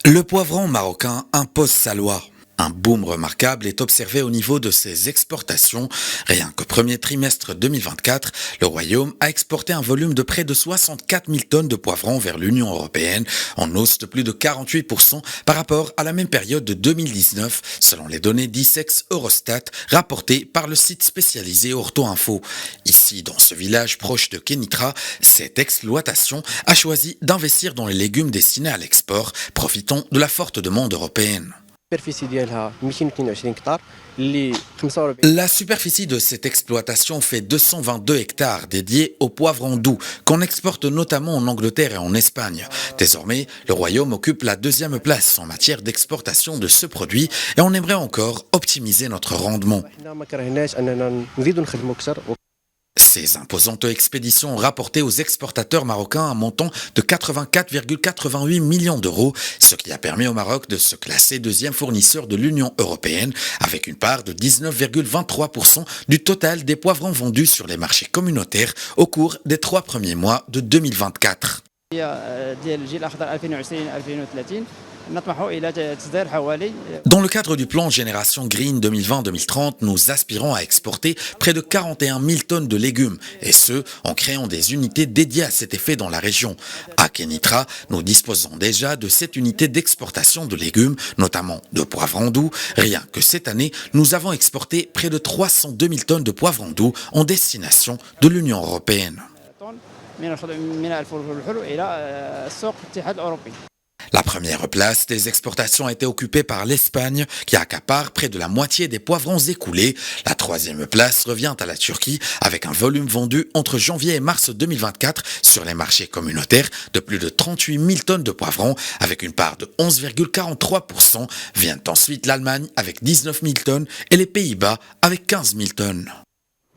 Le poivron marocain impose sa loi. Un boom remarquable est observé au niveau de ses exportations. Rien qu'au premier trimestre 2024, le Royaume a exporté un volume de près de 64 000 tonnes de poivrons vers l'Union européenne, en hausse de plus de 48% par rapport à la même période de 2019, selon les données d'ICEX Eurostat rapportées par le site spécialisé Orto Info. Ici, dans ce village proche de Kenitra, cette exploitation a choisi d'investir dans les légumes destinés à l'export, profitant de la forte demande européenne. La superficie de cette exploitation fait 222 hectares dédiés aux poivrons doux, qu'on exporte notamment en Angleterre et en Espagne. Désormais, le Royaume occupe la deuxième place en matière d'exportation de ce produit et on aimerait encore optimiser notre rendement. Ces imposantes expéditions ont rapporté aux exportateurs marocains un montant de 84,88 millions d'euros, ce qui a permis au Maroc de se classer deuxième fournisseur de l'Union européenne, avec une part de 19,23% du total des poivrons vendus sur les marchés communautaires au cours des 3 premiers mois de 2024. Dans le cadre du plan Génération Green 2020-2030, nous aspirons à exporter près de 41 000 tonnes de légumes, et ce, en créant des unités dédiées à cet effet dans la région. À Kenitra, nous disposons déjà de 7 unités d'exportation de légumes, notamment de poivrons doux. Rien que cette année, nous avons exporté près de 302 000 tonnes de poivrons doux en destination de l'Union européenne. La première place des exportations a été occupée par l'Espagne, qui accapare près de la moitié des poivrons écoulés. La troisième place revient à la Turquie, avec un volume vendu entre janvier et mars 2024 sur les marchés communautaires de plus de 38 000 tonnes de poivrons, avec une part de 11,43%. Viennent ensuite l'Allemagne avec 19 000 tonnes et les Pays-Bas avec 15 000 tonnes.